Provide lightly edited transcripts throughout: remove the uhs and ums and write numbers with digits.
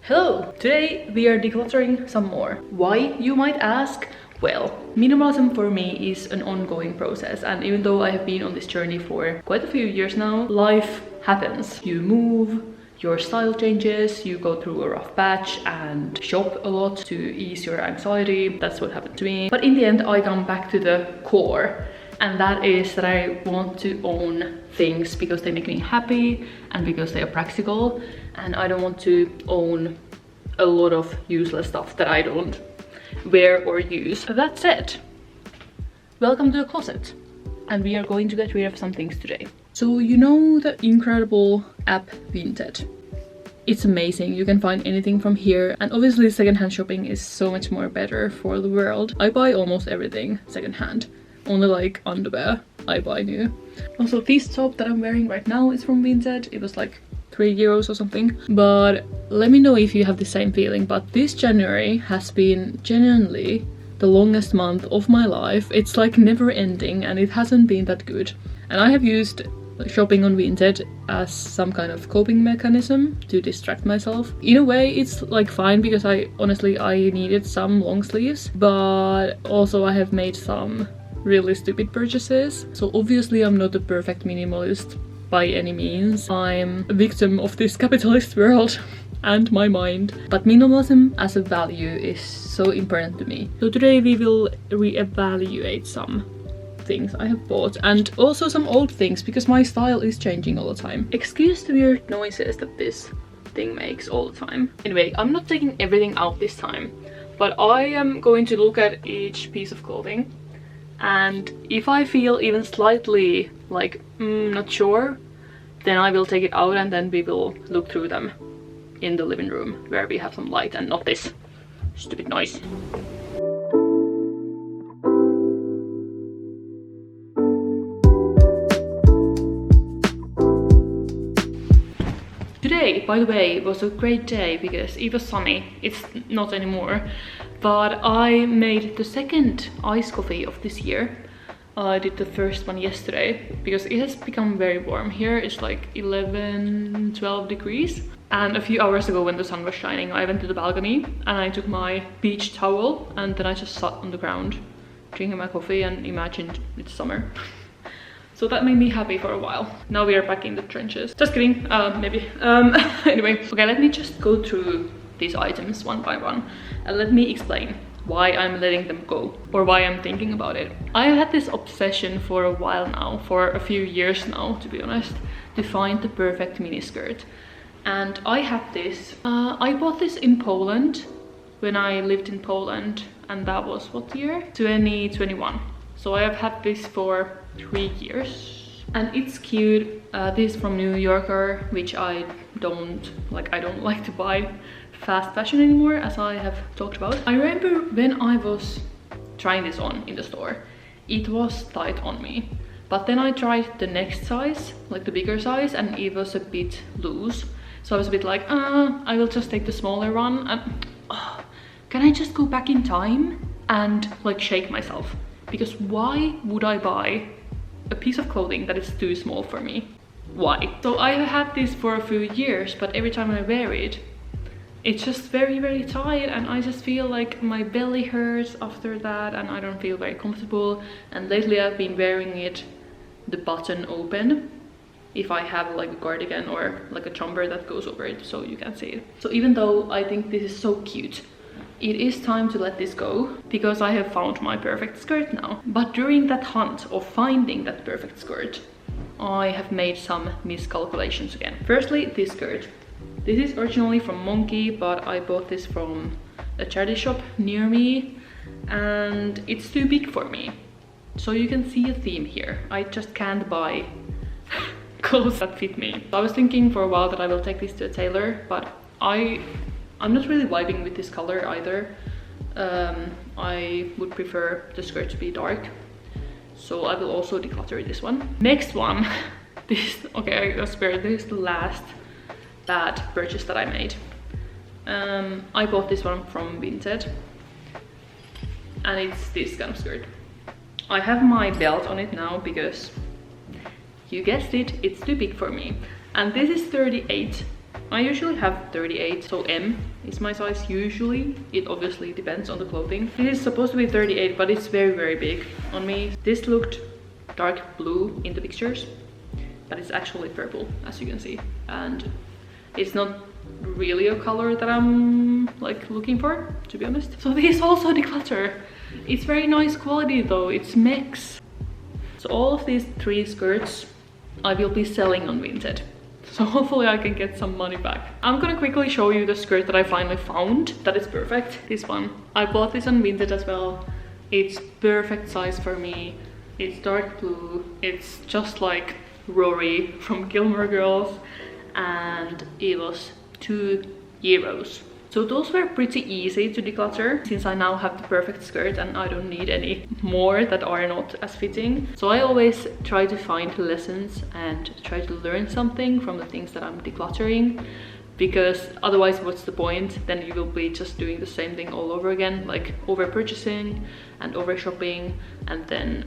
Hello! Today we are decluttering some more. Why, you might ask? Well, minimalism for me is an ongoing process, and even though I have been on this journey for quite a few years now, life happens. You move, your style changes, you go through a rough patch and shop a lot to ease your anxiety. That's what happened to me. But in the end, I come back to the core, and that is that I want to own things because they make me happy and because they are practical, and I don't want to own a lot of useless stuff that I don't wear or use. That said, welcome to the closet, and we are going to get rid of some things today. So you know the incredible app Vinted? It's amazing, you can find anything from here, and obviously secondhand shopping is so much more better for the world. I buy almost everything secondhand, only like underwear I buy new. Also, this top that I'm wearing right now is from Vinted. It was like €3 or something, but let me know if you have the same feeling. But this January has been genuinely the longest month of my life. It's like never ending, and it hasn't been that good. And I have used shopping on Vinted as some kind of coping mechanism to distract myself. In a way, it's like fine because I needed some long sleeves, but also I have made some really stupid purchases. So obviously I'm not a perfect minimalist by any means. I'm a victim of this capitalist world and my mind. But minimalism as a value is so important to me. So today we will reevaluate some things I have bought, and also some old things because my style is changing all the time. Excuse the weird noises that this thing makes all the time. Anyway, I'm not taking everything out this time, but I am going to look at each piece of clothing, and if I feel even slightly like not sure, then I will take it out, and then we will look through them in the living room where we have some light and not this stupid noise. Today, by the way, was a great day because it was sunny. It's not anymore, but I made the second iced coffee of this year. I did the first one yesterday because it has become very warm. Here it's like 11-12 degrees. And a few hours ago when the sun was shining, I went to the balcony and I took my beach towel and then I just sat on the ground drinking my coffee and imagined it's summer. So that made me happy for a while. Now we are back in the trenches. Just kidding, maybe. Anyway, okay, let me just go through these items one by one and let me explain why I'm letting them go or why I'm thinking about it. I had this obsession for a while now, for a few years now, to be honest, to find the perfect miniskirt. And I have this. I bought this in Poland when I lived in Poland, and that was what year? 2021. So I have had this for 3 years, and it's cute. This is from New Yorker, which I don't like to buy fast fashion anymore, as I have talked about. I remember when I was trying this on in the store, it was tight on me, but then I tried the next size, like the bigger size, and it was a bit loose. So I was a bit like, I will just take the smaller one. And can I just go back in time and like shake myself? Because why would I buy a piece of clothing that is too small for me? Why? So I have had this for a few years, but every time I wear it, it's just very, very tight, and I just feel like my belly hurts after that, and I don't feel very comfortable. And lately I've been wearing it the button open if I have like a cardigan or like a jumper that goes over it so you can see it. So even though I think this is so cute, it is time to let this go because I have found my perfect skirt now. But during that hunt of finding that perfect skirt, I have made some miscalculations again. Firstly, this skirt. This is originally from Monkey, but I bought this from a charity shop near me, and it's too big for me. So you can see a theme here. I just can't buy clothes that fit me. I was thinking for a while that I will take this to a tailor, but I'm not really vibing with this color either. I would prefer the skirt to be dark, so I will also declutter this one. Next one, okay, I swear this is the last bad purchase that I made. I bought this one from Vinted, and it's this kind of skirt. I have my belt on it now because, you guessed it, it's too big for me. And this is 38 I usually have 38, so M is my size usually. It obviously depends on the clothing. It is supposed to be 38, but it's very, very big on me. This looked dark blue in the pictures, but it's actually purple, as you can see. And it's not really a color that I'm like looking for, to be honest. So this is also declutter. It's very nice quality though, it's mix. So all of these 3 skirts I will be selling on Vinted. So hopefully I can get some money back. I'm gonna quickly show you the skirt that I finally found. That is perfect, this one. I bought this on Vinted as well. It's perfect size for me. It's dark blue. It's just like Rory from Gilmore Girls. And it was €2. So those were pretty easy to declutter since I now have the perfect skirt and I don't need any more that are not as fitting. So I always try to find lessons and try to learn something from the things that I'm decluttering, because otherwise what's the point? Then you will be just doing the same thing all over again, like over purchasing and over shopping and then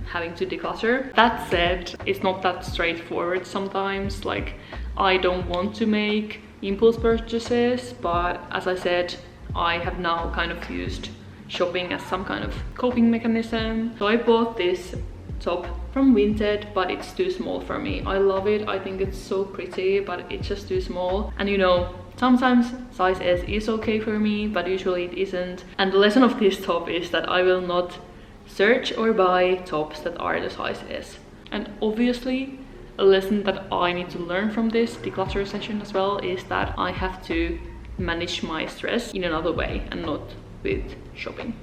having to declutter. That said, it's not that straightforward sometimes. Like, I don't want to make impulse purchases, but as I said, I have now kind of used shopping as some kind of coping mechanism. So I bought this top from Vinted, but it's too small for me. I love it, I think it's so pretty, but it's just too small. And you know, sometimes size S is okay for me, but usually it isn't. And the lesson of this top is that I will not search or buy tops that are the size S. And obviously a lesson that I need to learn from this declutter session as well is that I have to manage my stress in another way and not with shopping.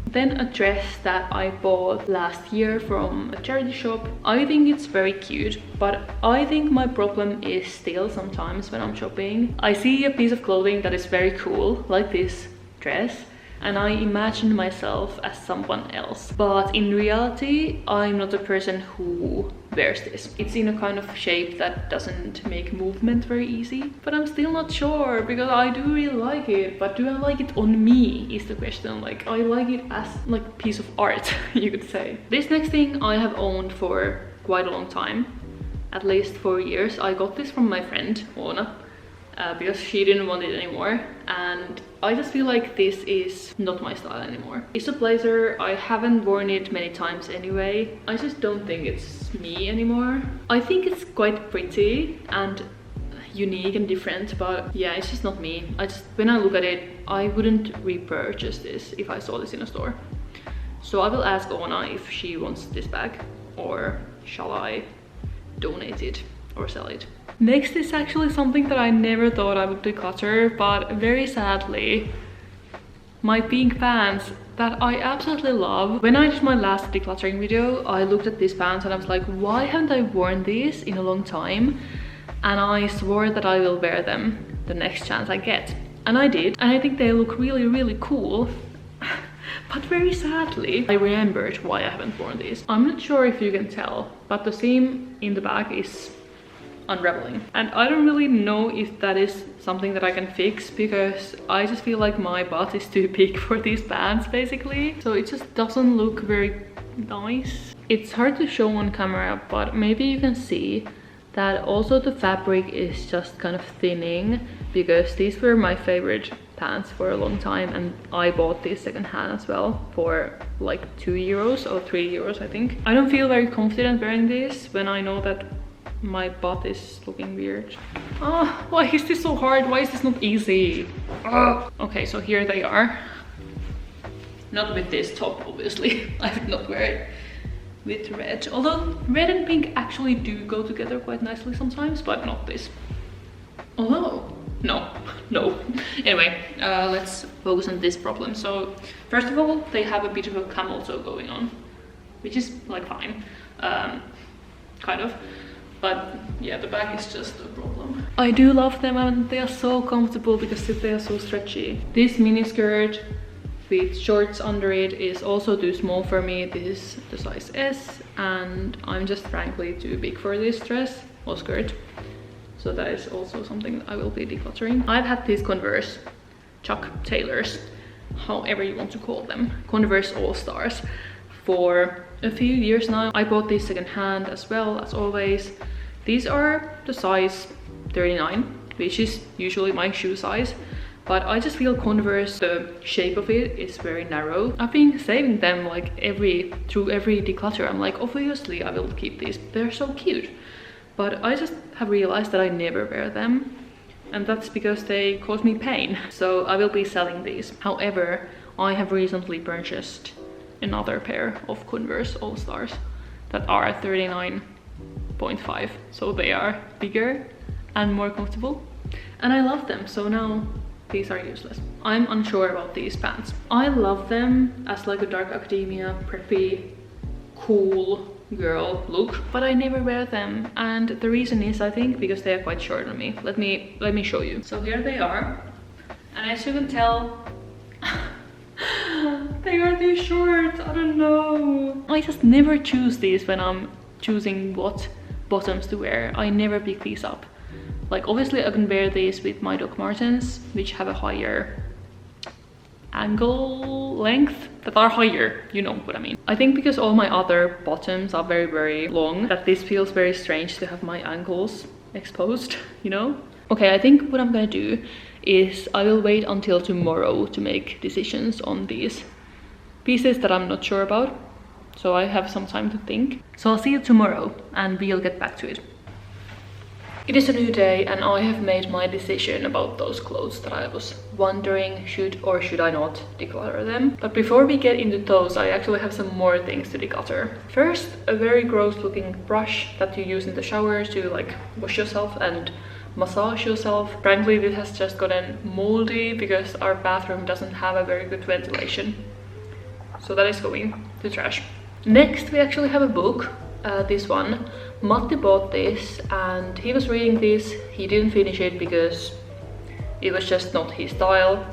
Then a dress that I bought last year from a charity shop. I think it's very cute, but I think my problem is still sometimes when I'm shopping. I see a piece of clothing that is very cool, like this dress, and I imagine myself as someone else. But in reality, I'm not a person who wears this. It's in a kind of shape that doesn't make movement very easy. But I'm still not sure, because I do really like it. But do I like it on me is the question. Like, I like it as like a piece of art, you could say. This next thing I have owned for quite a long time. At least 4 years. I got this from my friend, Oona. Because she didn't want it anymore, and I just feel like this is not my style anymore. It's a blazer. I haven't worn it many times anyway. I just don't think it's me anymore. I think it's quite pretty and unique and different, but yeah, it's just not me. When I look at it, I wouldn't repurchase this if I saw this in a store. So I will ask Oona if she wants this back, or shall I donate it or sell it. Next is actually something that I never thought I would declutter, but very sadly, my pink pants that I absolutely love. When I did my last decluttering video, I looked at these pants and I was like, why haven't I worn these in a long time? And I swore that I will wear them the next chance I get. And I did, and I think they look really, really cool. But very sadly, I remembered why I haven't worn these. I'm not sure if you can tell, but the seam in the back is unraveling, and I don't really know if that is something that I can fix, because I just feel like my butt is too big for these pants basically, so it just doesn't look very nice. It's hard to show on camera, but maybe you can see that also the fabric is just kind of thinning, because these were my favorite pants for a long time, and I bought these secondhand as well for like €2 or €3 I think. I don't feel very confident wearing this when I know that my butt is looking weird. Oh, why is this so hard? Why is this not easy? Okay, so here they are. Not with this top, obviously. I would not wear it with red. Although red and pink actually do go together quite nicely sometimes, but not this. Although, no. Anyway, let's focus on this problem. So, first of all, they have a bit of a camel toe going on, which is like fine, kind of. But yeah, the back is just a problem. I do love them, and they are so comfortable because they are so stretchy. This mini skirt with shorts under it is also too small for me. This is the size S, and I'm just frankly too big for this dress or skirt. So that is also something that I will be decluttering. I've had these Converse Chuck Taylors, however you want to call them, Converse All-Stars, for a few years now. I bought these secondhand as well, as always. These are the size 39, which is usually my shoe size. But I just feel Converse, the shape of it is very narrow. I've been saving them like through every declutter. I'm like, obviously I will keep these. They're so cute. But I just have realized that I never wear them. And that's because they cause me pain. So I will be selling these. However, I have recently purchased another pair of Converse All-Stars that are 39.5. So they are bigger and more comfortable. And I love them. So now these are useless. I'm unsure about these pants. I love them as like a dark academia, preppy, cool girl look, but I never wear them. And the reason is, I think, because they are quite short on me. Let me show you. So here they are. And as you can tell, they are too short. I don't know. I just never choose these when I'm choosing what bottoms to wear. I never pick these up. Like, obviously I can wear these with my Doc Martens, which have a higher ankle length, that are higher, you know what I mean. I think because all my other bottoms are very, very long, that this feels very strange to have my ankles exposed, you know? Okay, I think what I'm gonna do is I will wait until tomorrow to make decisions on these pieces that I'm not sure about. So I have some time to think. So I'll see you tomorrow and we'll get back to it. It is a new day and I have made my decision about those clothes that I was wondering should or should I not declutter them. But before we get into those, I actually have some more things to declutter. First, a very gross looking brush that you use in the shower to like wash yourself and massage yourself. Frankly, this has just gotten moldy because our bathroom doesn't have a very good ventilation. So that is going to trash. Next, we actually have a book. This one. Matti bought this and he was reading this. He didn't finish it because it was just not his style.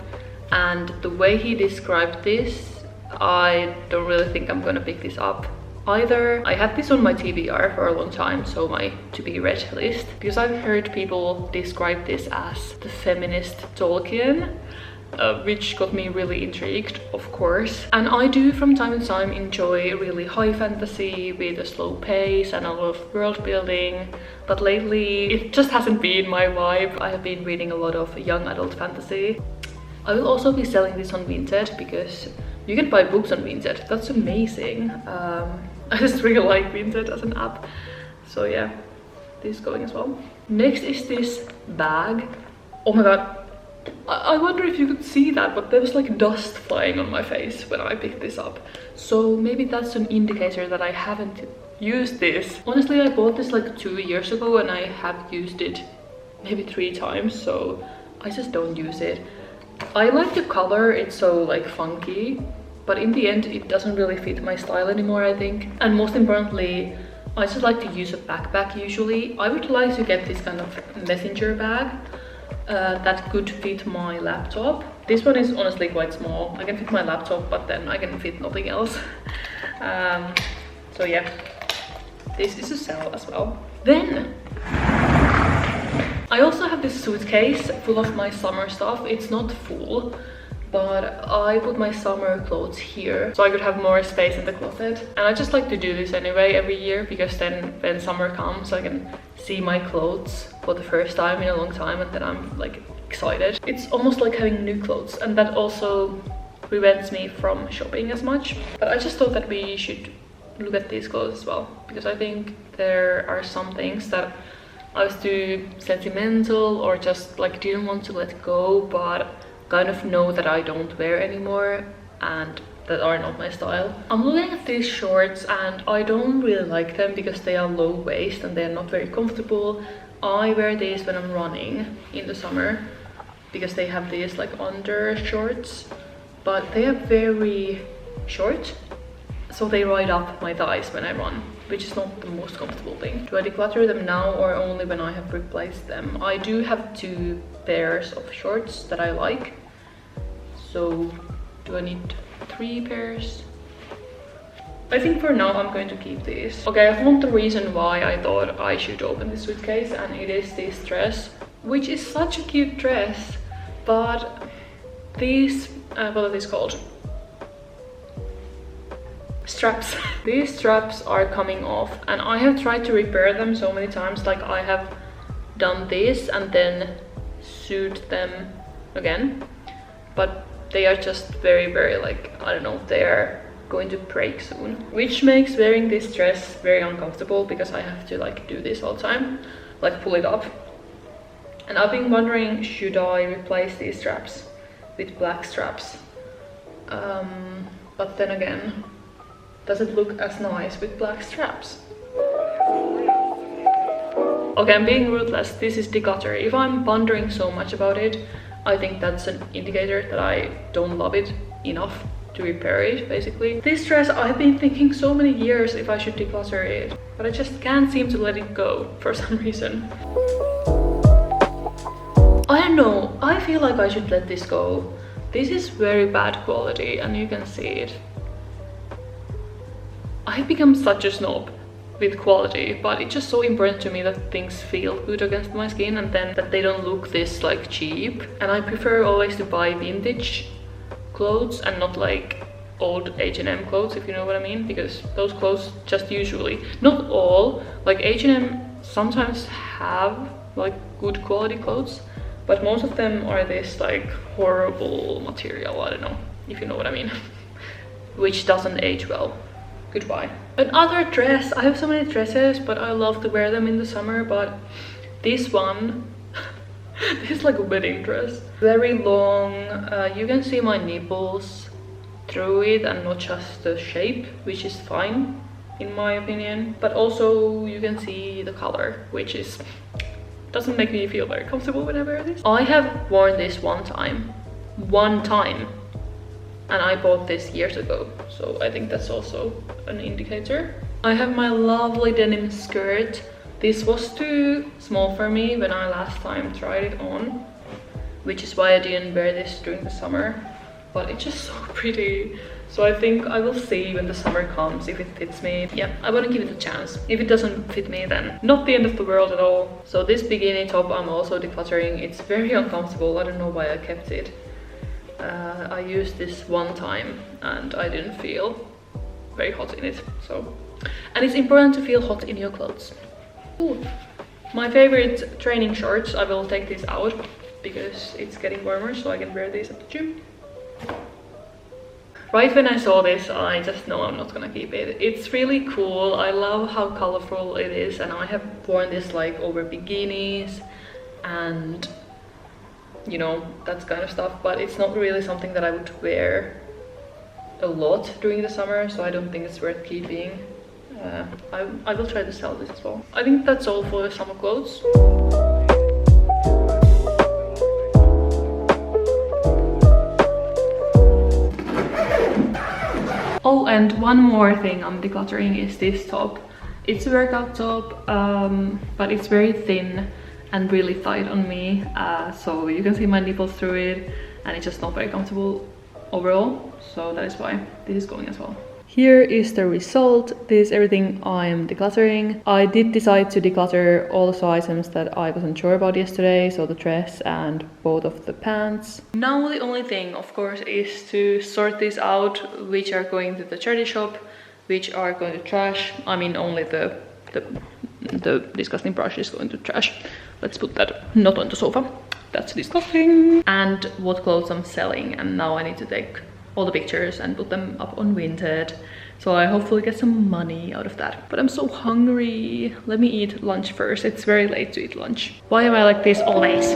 And the way he described this, I don't really think I'm gonna pick this up either. I had this on my TBR for a long time, so my to be read list, because I've heard people describe this as the feminist Tolkien. Which got me really intrigued, of course. And I do from time to time enjoy really high fantasy with a slow pace and a lot of world building, but lately it just hasn't been my vibe. I have been reading a lot of young adult fantasy. I will also be selling this on Vinted because you can buy books on Vinted. That's amazing. I just really like Vinted as an app. So yeah, this is going as well. Next is this bag. Oh my god. I wonder if you could see that, but there was like dust flying on my face when I picked this up. So maybe that's an indicator that I haven't used this. Honestly, I bought this like 2 years ago and I have used it maybe 3 times, so I just don't use it. I like the color, it's so like funky, but in the end it doesn't really fit my style anymore, I think. And most importantly, I just like to use a backpack usually. I would like to get this kind of messenger bag. That could fit my laptop. This one is honestly quite small. I can fit my laptop, but then I can fit nothing else. So yeah, this is a sell as well. Then I also have this suitcase full of my summer stuff. It's not full, but I put my summer clothes here so I could have more space in the closet. And I just like to do this anyway every year, because then when summer comes I can see my clothes for the first time in a long time, and then I'm like excited. It's almost like having new clothes, and that also prevents me from shopping as much. But I just thought that we should look at these clothes as well, because I think there are some things that I was too sentimental or just like didn't want to let go, but kind of know that I don't wear anymore and that are not my style. I'm looking at these shorts and I don't really like them because they are low waist and they're not very comfortable. I wear these when I'm running in the summer because they have these like under shorts, but they are very short, so they ride up my thighs when I run, which is not the most comfortable thing. Do I declutter them now or only when I have replaced them? I do have 2 pairs of shorts that I like. So do I need 3 pairs? I think for now I'm going to keep these. Okay, I found the reason why I thought I should open this suitcase, and it is this dress, which is such a cute dress, but these, what are these called? Straps. These straps are coming off and I have tried to repair them so many times. Like I have done this and then suit them again, but they are just very like, I don't know, they are going to break soon, which makes wearing this dress very uncomfortable because I have to like do this all the time, like pull it up. And I've been wondering, should I replace these straps with black straps? But then again, does it look as nice with black straps? Okay, I'm being ruthless. This is declutter. If I'm pondering so much about it, I think that's an indicator that I don't love it enough to repair it, basically. This dress, I've been thinking so many years if I should declutter it, but I just can't seem to let it go for some reason. I don't know, I feel like I should let this go. This is very bad quality and you can see it. I've become such a snob with quality, but it's just so important to me that things feel good against my skin and then that they don't look this like cheap. And I prefer always to buy vintage clothes and not like old H&M clothes, if you know what I mean, because those clothes just usually, not all, like H&M sometimes have like good quality clothes, but most of them are this like horrible material, I don't know if you know what I mean, which doesn't age well. Goodbye. Another dress, I have so many dresses, but I love to wear them in the summer, but this one, this is like a wedding dress. Very long, you can see my nipples through it and not just the shape, which is fine in my opinion, but also you can see the color, which is doesn't make me feel very comfortable when I wear this. I have worn this one time, and I bought this years ago, so I think that's also an indicator. I have my lovely denim skirt. This was too small for me when I last time tried it on, which is why I didn't wear this during the summer, but it's just so pretty. So I think I will see when the summer comes if it fits me. Yeah, I want to give it a chance. If it doesn't fit me, then not the end of the world at all. So this bikini top I'm also decluttering. It's very uncomfortable. I don't know why I kept it. I used this one time and I didn't feel very hot in it. So, and it's important to feel hot in your clothes. Ooh. My favorite training shorts. I will take these out because it's getting warmer, so I can wear these at the gym. Right when I saw this, I just know I'm not gonna keep it. It's really cool. I love how colorful it is, and I have worn this like over bikinis and you know, that kind of stuff, but it's not really something that I would wear a lot during the summer, so I don't think it's worth keeping. I will try to sell this as well. I think that's all for the summer clothes. Oh, and one more thing I'm decluttering is this top. It's a workout top, but it's very thin and really tight on me, so you can see my nipples through it, and it's just not very comfortable overall, so that is why this is going as well. Here is the result. This is everything I'm decluttering. I did decide to declutter all the items that I wasn't sure about yesterday, so the dress and both of the pants. Now the only thing, of course, is to sort this out, which are going to the charity shop, which are going to trash. I mean, only the disgusting brush is going to trash. Let's put that not on the sofa. That's disgusting. And what clothes I'm selling, and now I need to take all the pictures and put them up on Vinted, so I hopefully get some money out of that. But I'm so hungry. Let me eat lunch first. It's very late to eat lunch. Why am I like this always?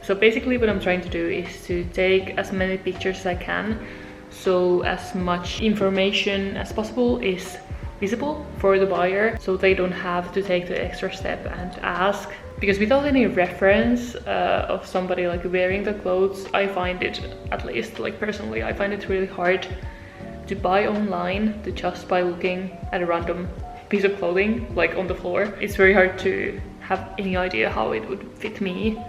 So basically what I'm trying to do is to take as many pictures as I can, so as much information as possible is visible for the buyer, so they don't have to take the extra step and ask. Because without any reference of somebody like wearing the clothes, I find it, at least like personally, I find it really hard to buy online just by looking at a random piece of clothing like on the floor. It's very hard to have any idea how it would fit me,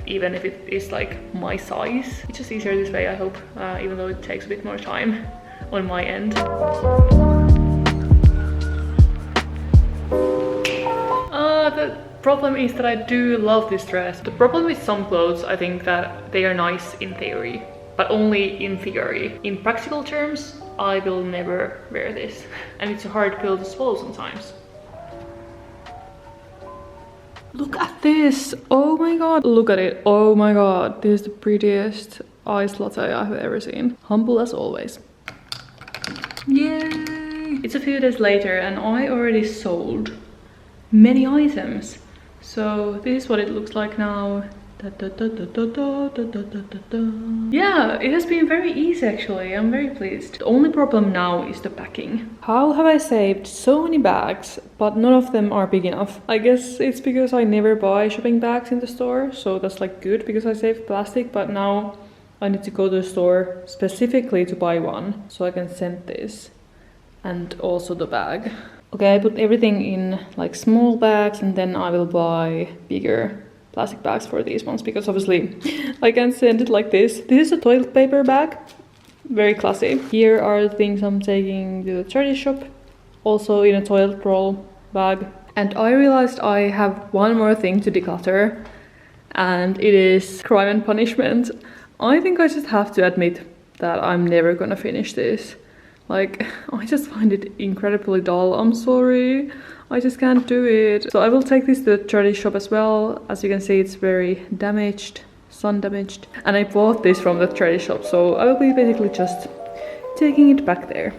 even if it is like my size. It's just easier this way, I hope, even though it takes a bit more time on my end. The problem is that I do love this dress. The problem with some clothes, I think that they are nice in theory, but only in theory. In practical terms, I will never wear this. And it's a hard pill to swallow sometimes. Look at this! Oh my god! Look at it! Oh my god! This is the prettiest iced latte I've ever seen. Humble as always. Yay! It's a few days later and I already sold many items. So this is what it looks like now. Yeah, it has been very easy actually. I'm very pleased. The only problem now is the packing. How have I saved so many bags, but none of them are big enough? I guess it's because I never buy shopping bags in the store, so that's like good because I save plastic, but now I need to go to the store specifically to buy one so I can send this and also the bag. Okay, I put everything in like small bags and then I will buy bigger plastic bags for these ones because obviously I can send it like this. This is a toilet paper bag, very classy. Here are the things I'm taking to the charity shop, also in a toilet roll bag. And I realized I have one more thing to declutter, and it is Crime and Punishment. I think I just have to admit that I'm never gonna finish this. Like, I just find it incredibly dull. I'm sorry, I just can't do it. So I will take this to the charity shop as well. As you can see, it's very damaged, sun damaged. And I bought this from the charity shop, so I will be basically just taking it back there.